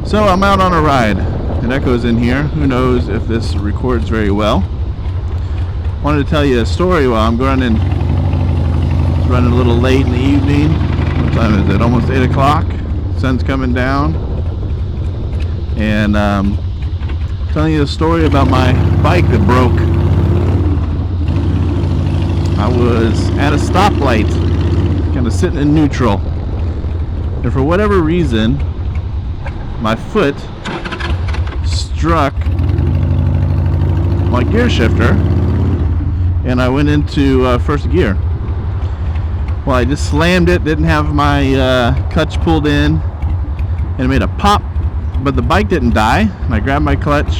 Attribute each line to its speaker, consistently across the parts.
Speaker 1: So I'm out on a ride. It echoes in here. Who knows if this records very well. Wanted to tell you a story while I'm running. It's running a little late in the evening. What time is it? Almost 8 o'clock. Sun's coming down. And telling you a story about my bike that broke. I was at a stoplight, kind of sitting in neutral. And for whatever reason, my foot struck my gear shifter and I went into first gear. Well, I just slammed it, didn't have my clutch pulled in, and it made a pop, but the bike didn't die. And I grabbed my clutch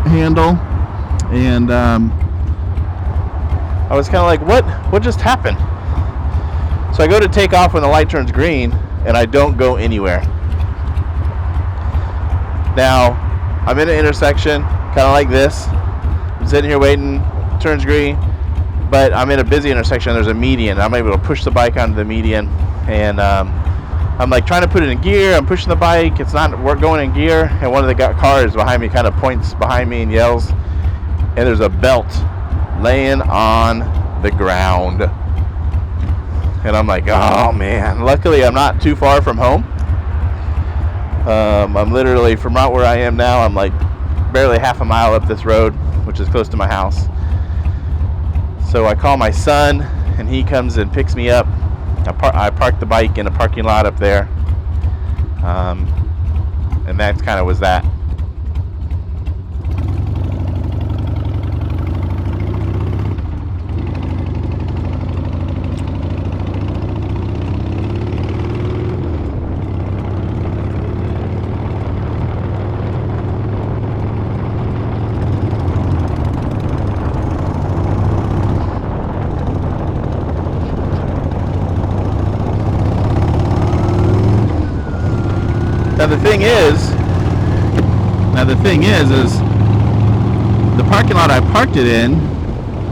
Speaker 1: handle and I was kind of like, what just happened? So I go to take off when the light turns green and I don't go anywhere. Now, I'm in an intersection, kind of like this. I'm sitting here waiting, turns green, but I'm in a busy intersection. There's a median. I'm able to push the bike onto the median, and I'm like trying to put it in gear. I'm pushing the bike. It's not going in gear, and one of the cars behind me kind of points behind me and yells, and there's a belt laying on the ground. And I'm like, oh man. Luckily, I'm not too far from home. I'm literally, from right where I am now, I'm like barely half a mile up this road, which is close to my house. So I call my son, and he comes and picks me up. I parked the bike in a parking lot up there. And that kind of was that. Now the thing is the parking lot I parked it in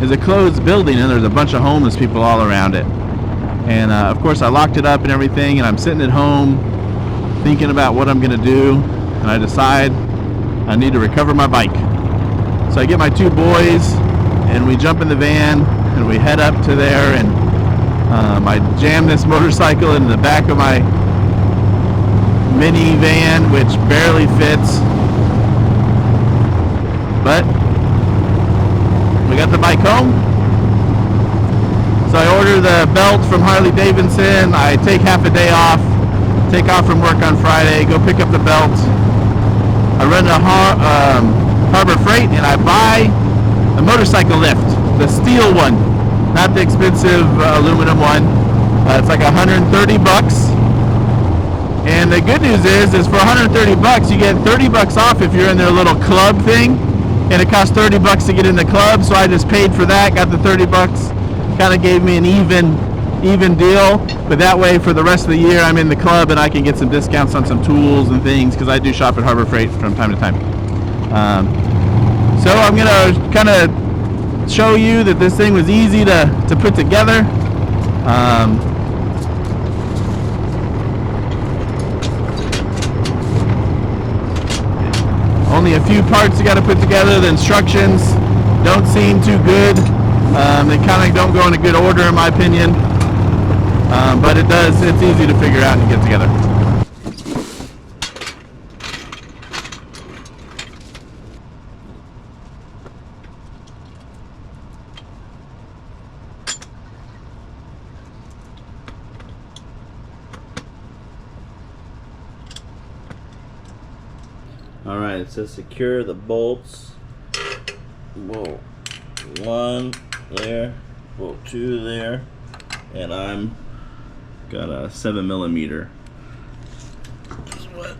Speaker 1: is a closed building, and there's a bunch of homeless people all around it. And of course I locked it up and everything, and I'm sitting at home thinking about what I'm gonna do, and I decide I need to recover my bike. So I get my two boys and we jump in the van and we head up to there, and I jam this motorcycle in the back of my minivan, which barely fits, but we got the bike home. So I order the belt from Harley Davidson. I take half a day off, take off from work on Friday, go pick up the belt. I run to Harbor Freight and I buy a motorcycle lift, the steel one, not the expensive aluminum one. It's like $130. And the good news is for $130 you get $30 off if you're in their little club thing, and it costs $30 to get in the club. So I just paid for that, got the $30, kind of gave me an even deal. But that way for the rest of the year I'm in the club and I can get some discounts on some tools and things, because I do shop at Harbor Freight from time to time. So I'm gonna kind of show you that this thing was easy to put together. Only a few parts you got to put together. The instructions don't seem too good. They kind of don't go in a good order in my opinion. But it's easy to figure out and get together. Alright, it says secure the bolts. Whoa. One there. Whoa, two there. And I'm got a 7mm. What?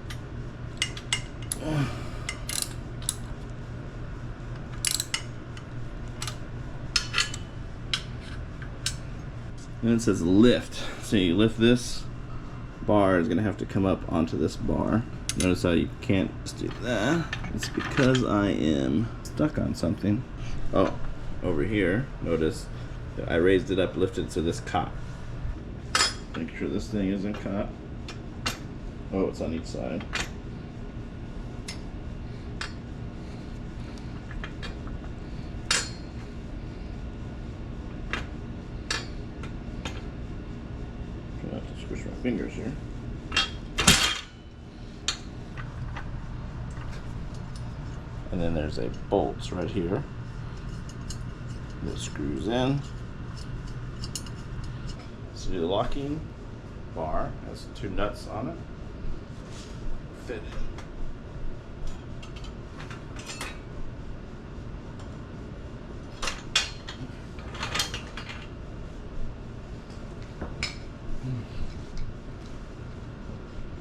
Speaker 1: And it says lift. So you lift this bar is gonna have to come up onto this bar. Notice how you can't just do that. It's because I am stuck on something. Oh, over here, notice that I raised it up, lifted so this caught. Make sure this thing isn't caught. Oh, it's on each side. I have to squish my fingers here. And then there's a bolt right here that screws in. So the locking bar has 2 nuts on it. Fit in.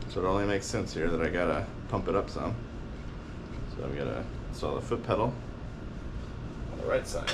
Speaker 1: So it only makes sense here that I gotta pump it up some. So I'm gonna install the foot pedal on the right side.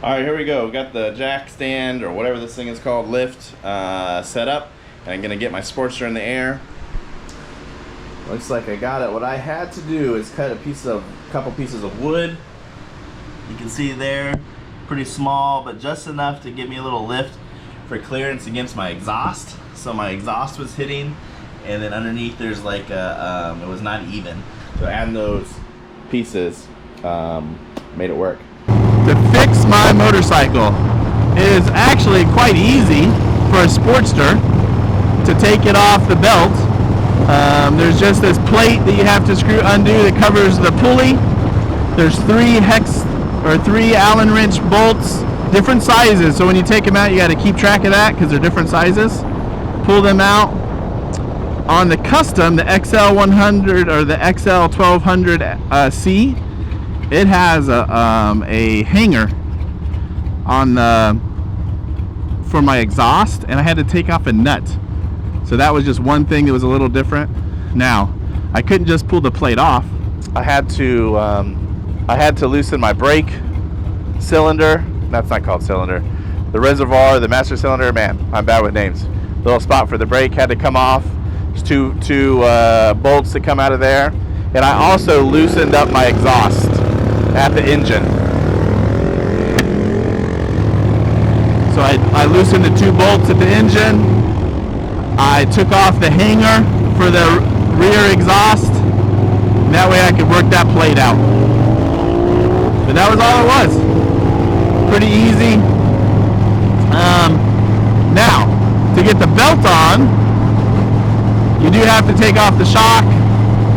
Speaker 1: All right, here we go. We got the jack stand, or whatever this thing is called, lift, set up. And I'm gonna get my Sportster in the air. Looks like I got it. What I had to do is cut a couple pieces of wood. You can see there, pretty small, but just enough to give me a little lift for clearance against my exhaust. So my exhaust was hitting, and then underneath there's like a, it was not even. So adding those pieces made it work. To fix my motorcycle is actually quite easy for a Sportster to take it off the belt. There's just this plate that you have to undo that covers the pulley. There's 3 Allen wrench bolts, different sizes, so when you take them out you got to keep track of that because they're different sizes. Pull them out. On the custom, the XL100 or the XL1200C, it has a hanger on for my exhaust, and I had to take off a nut. So that was just one thing that was a little different. Now, I couldn't just pull the plate off. I had to loosen my brake cylinder. That's not called cylinder. The reservoir, the master cylinder. Man, I'm bad with names. The little spot for the brake had to come off. There's two bolts that come out of there, and I also loosened up my exhaust at the engine. So I loosened the 2 bolts at the engine. I took off the hanger for the rear exhaust. And that way I could work that plate out. But that was all it was. Pretty easy. Now, to get the belt on, you do have to take off the shock.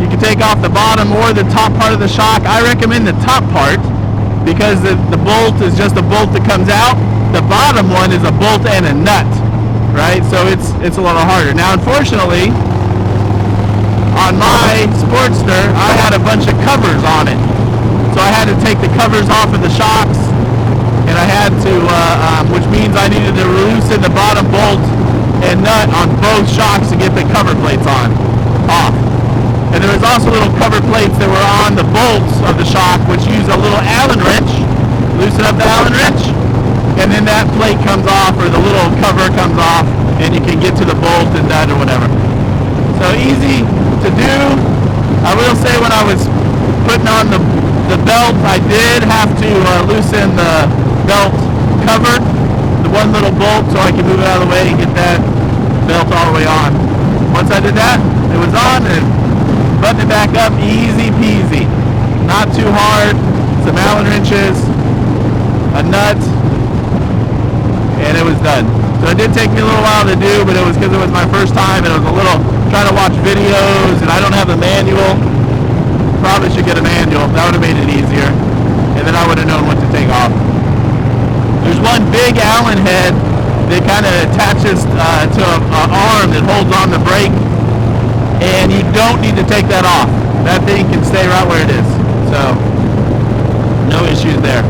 Speaker 1: You can take off the bottom or the top part of the shock. I recommend the top part because the bolt is just a bolt that comes out. The bottom one is a bolt and a nut, right? So it's a little harder. Now, unfortunately, on my Sportster, I had a bunch of covers on it. So I had to take the covers off of the shocks, and I had to, which means I needed to loosen the bottom bolt and nut on both shocks to get the cover plates off. And there was also little cover plates that were on the bolts of the shock, which use a little Allen wrench. Loosen up the Allen wrench, and then that plate comes off, or the little cover comes off, and you can get to the bolt and nut or whatever. So easy to do. I will say when I was putting on the belt, I did have to loosen the belt cover, the one little bolt, so I could move it out of the way and get that belt all the way on. Once I did that, it was on, and button it back up, easy peasy. Not too hard. Some Allen wrenches, a nut, and it was done. So it did take me a little while to do, but it was because it was my first time, and it was a little trying to watch videos, and I don't have a manual. Probably should get a manual. That would have made it easier, and then I would have known what to take off. big Allen head that kind of attaches to an arm that holds on the brake, and you don't need to take that off. That thing can stay right where it is, so no issues there.